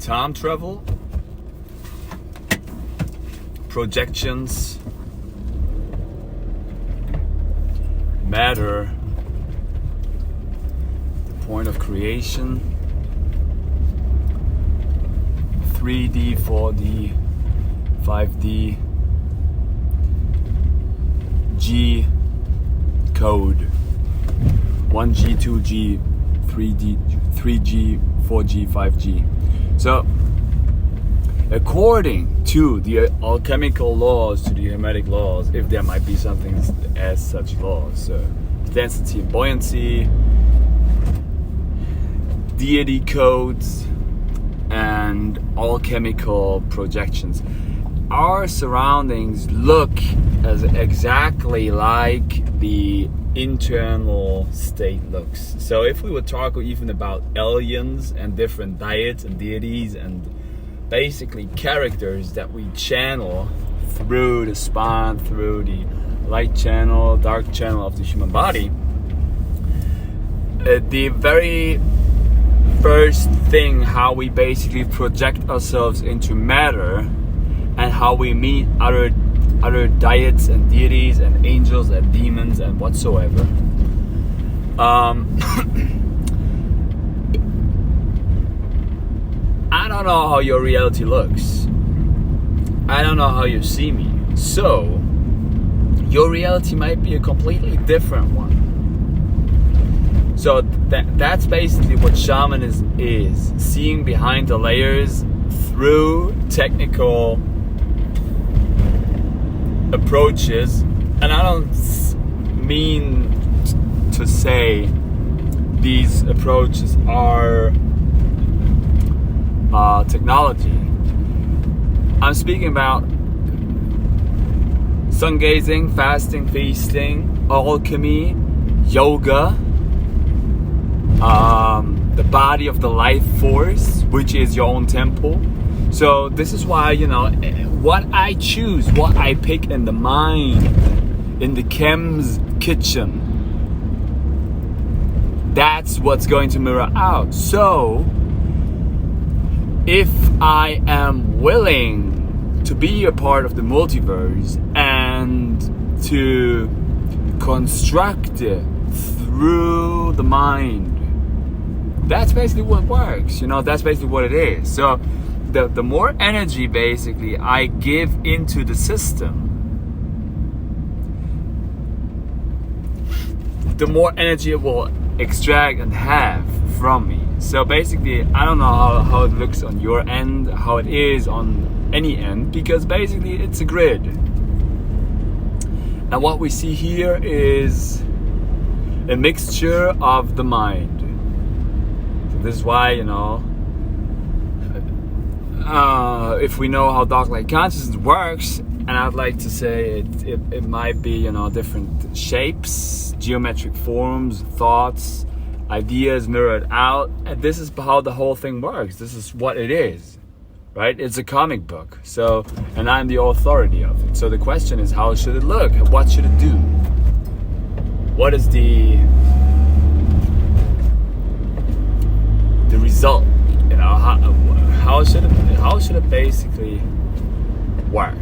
time travel, projections, matter, the point of creation, 3D, 4D, 5D, G code, 1G, 2G, 3G, 4G, 5G. So, according to the alchemical laws, to the hermetic laws, if there might be something as such laws, density and buoyancy, deity codes, and alchemical projections, our surroundings look as exactly like the internal state looks. So if we would talk even about aliens and different diets and deities and basically characters that we channel through the spine, through the light channel, dark channel of the human body, the very first thing how we basically project ourselves into matter and how we meet other deities and deities and angels and demons and whatsoever. I don't know how your reality looks. I don't know how you see me. So, your reality might be a completely different one. So that's basically what shamanism is. Seeing behind the layers through technical approaches. And I don't mean to say these approaches are technology. I'm speaking about sun gazing, fasting, feasting, alchemy, yoga, the body of the life force, which is your own temple. So this is why, what I choose, what I pick in the mind, in the chem's kitchen, that's what's going to mirror out. So if I am willing to be a part of the multiverse and to construct it through the mind, that's basically what works. That's basically what it is. So the more energy basically I give into the system, the more energy it will extract and have from me. So basically, I don't know how it looks on your end, how it is on any end, because basically it's a grid. And what we see here is a mixture of the mind. So this is why, if we know how dark light consciousness works, and I'd like to say it might be, different shapes, geometric forms, thoughts, ideas mirrored out. And this is how the whole thing works. This is what it is, right? It's a comic book. So, and I'm the authority of it. So the question is, how should it look? What should it do? What is the result? How should it basically work?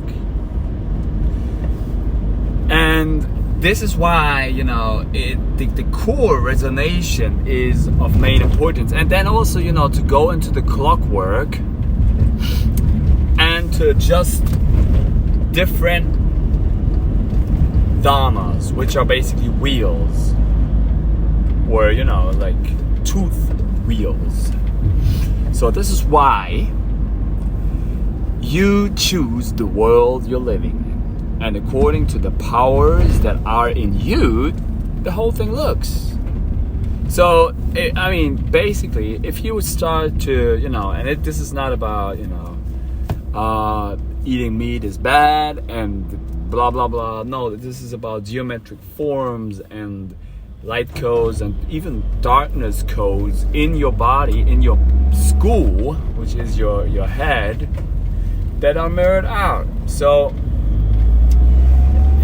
And this is why, the core resonation is of main importance. And then also, to go into the clockwork and to adjust different dharmas, which are basically wheels, or, like tooth wheels. So this is why you choose the world you're living in. And according to the powers that are in you, the whole thing looks. So, basically, if you would start to, this is not about, eating meat is bad and blah, blah, blah. No, this is about geometric forms and light codes and even darkness codes in your body, in your school, which is your head, that are mirrored out. So,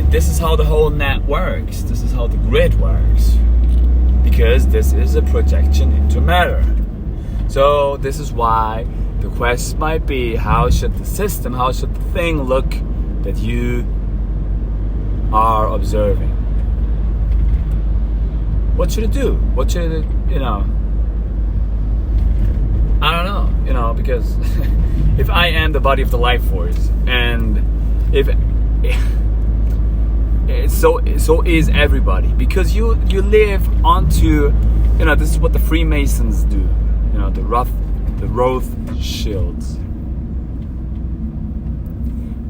this is how the whole net works. This is how the grid works. Because this is a projection into matter. So this is why The question might be, how should the thing look that you are observing? What should it do? What should it, I don't know, because if I am the body of the life force, and if so is everybody, because you live onto, this is what the Freemasons do, the Rothschilds.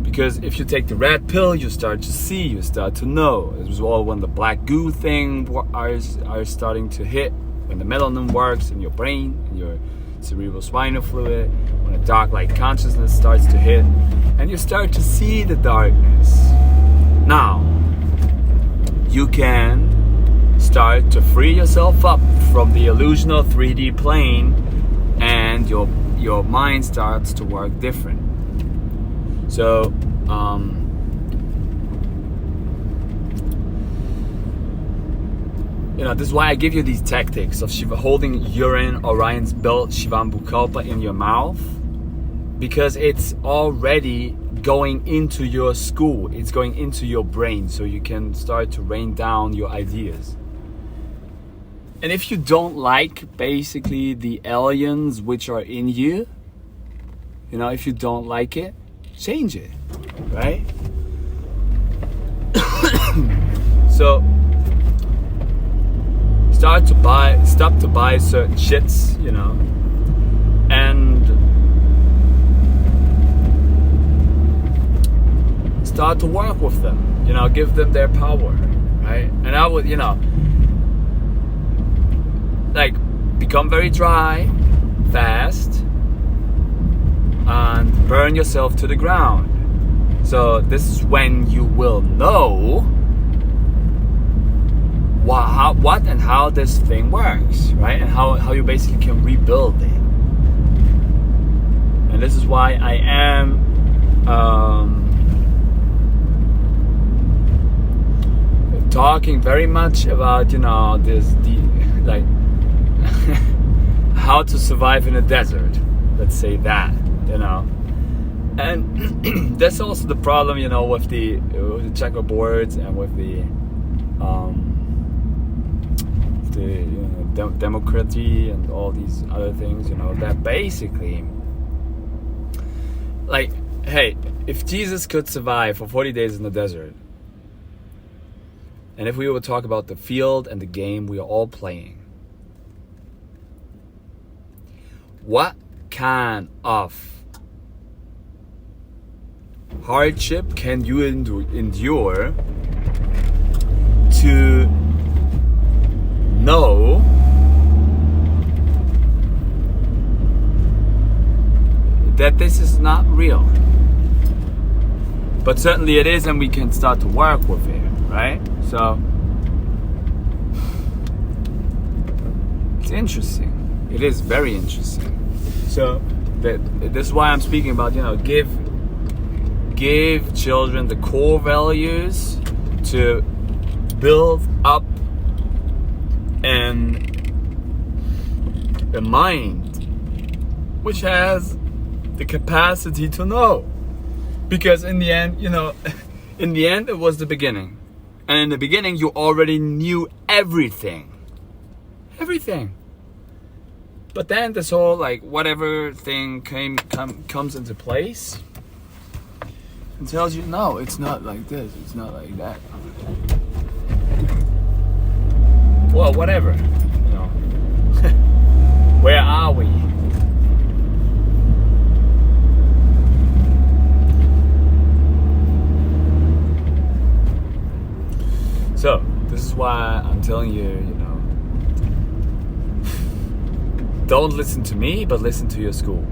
Because if you take the red pill, you start to see, you start to know. It was all when the black goo thing are starting to hit, when the melanin works in your brain, in your cerebral spinal fluid, when a dark light consciousness starts to hit, and you start to see the darkness. Now, you can start to free yourself up from the illusional 3D plane, and your mind starts to work different. So, this is why I give you these tactics of holding urine, Orion's belt, Shivambukalpa in your mouth, because it's already going into your school, it's going into your brain, so you can start to rain down your ideas. And if you don't like basically the aliens which are in you, if you don't like it, change it, right? So stop to buy certain shits, and start to work with them, give them their power, right? And I would, become very dry, fast, and burn yourself to the ground. So this is when you will know what and how this thing works, right? And how you basically can rebuild it. And this is why I am talking very much about how to survive in a desert. Let's say that, and that's also the problem, with the checkerboards and with the democracy and all these other things, that basically, hey, if Jesus could survive for 40 days in the desert, and if we would talk about the field and the game we are all playing, what kind of hardship can you endure to know that this is not real? But certainly it is, and we can start to work with it, right? So it's interesting. It is very interesting. So this is why I'm speaking about, give children the core values to build up a mind which has the capacity to know. Because in the end, it was the beginning. And in the beginning, you already knew everything. Everything. But then this whole whatever thing comes into place and tells you, no, it's not like this, it's not like that. Well, whatever, Where are we? So this is why I'm telling you, don't listen to me, but listen to your school.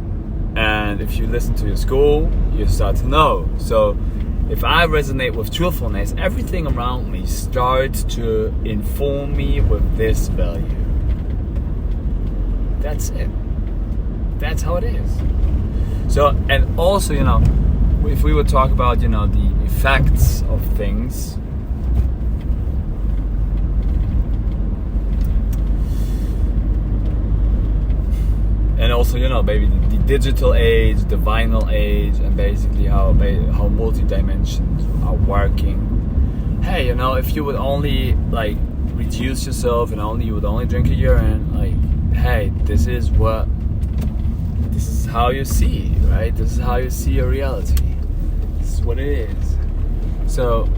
And if you listen to your school, you start to know. So if I resonate with truthfulness, everything around me starts to inform me with this value. That's it. That's how it is. So, and also, if we would talk about, the effects of things, and also, maybe the digital age, the vinyl age, and basically how multi-dimensions are working. Hey, you know, if you would only like reduce yourself and you would only drink a urine, like, hey, this is how you see, right? This is how you see your reality. This is what it is. So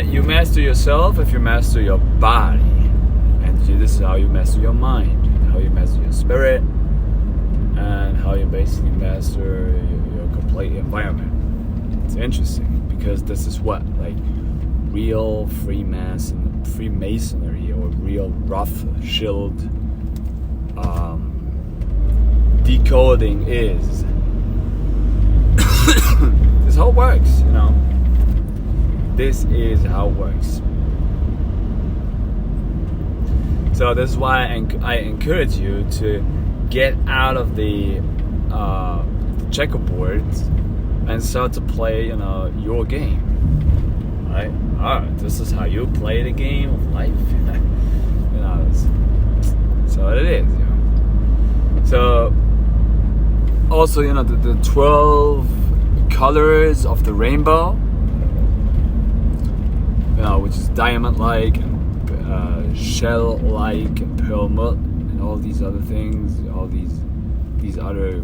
you master yourself if you master your body, and this is how you master your mind, how you master your spirit, and how you basically master your complete environment. It's interesting because this is what like real Freemasonry or real Rothschild decoding is. This how it works, you know. This is how it works. So this is why I encourage you to get out of the checkerboard and start to play, you know, your game. Right? This is how you play the game of life. You know, so it is. You know. So also, you know, the 12 colors of the rainbow. You know, which is diamond-like and shell-like and perlmutt and all these other things, all these other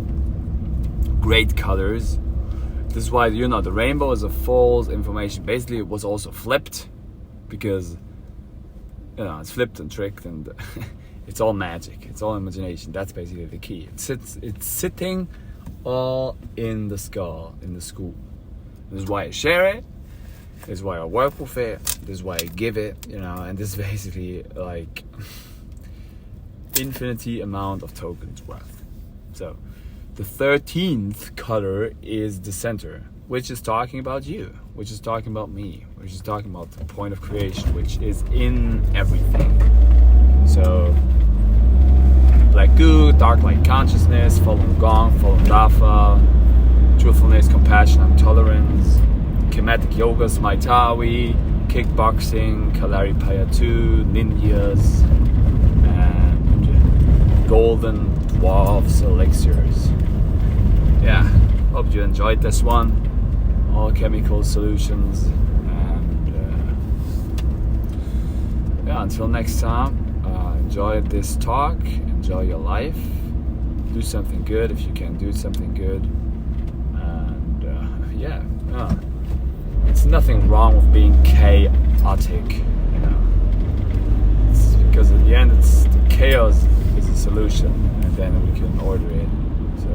great colors. This is why, you know, the rainbow is a false information. Basically, it was also flipped because, you know, it's flipped and tricked, and it's all magic. It's all imagination. That's basically the key. It's sitting all in the skull, in the school. This is why I share it. This is why I work with it. This is why I give it, you know, and this is basically like infinity amount of tokens worth. So the 13th color is the center, which is talking about you, which is talking about me, which is talking about the point of creation, which is in everything. So black goo, dark light consciousness, Falun Gong, Falun Dafa, truthfulness, compassion, and tolerance. Kinetic yogas, Maitawi, kickboxing, Kalari Payatu, ninjas, and golden dwarfs elixirs. Yeah, hope you enjoyed this one. Alchemical solutions, and yeah, until next time, enjoy this talk, enjoy your life, do something good if you can do something good, and yeah. It's nothing wrong with being chaotic, you know. It's because in the end, it's the chaos is the solution, and then we can order it. So.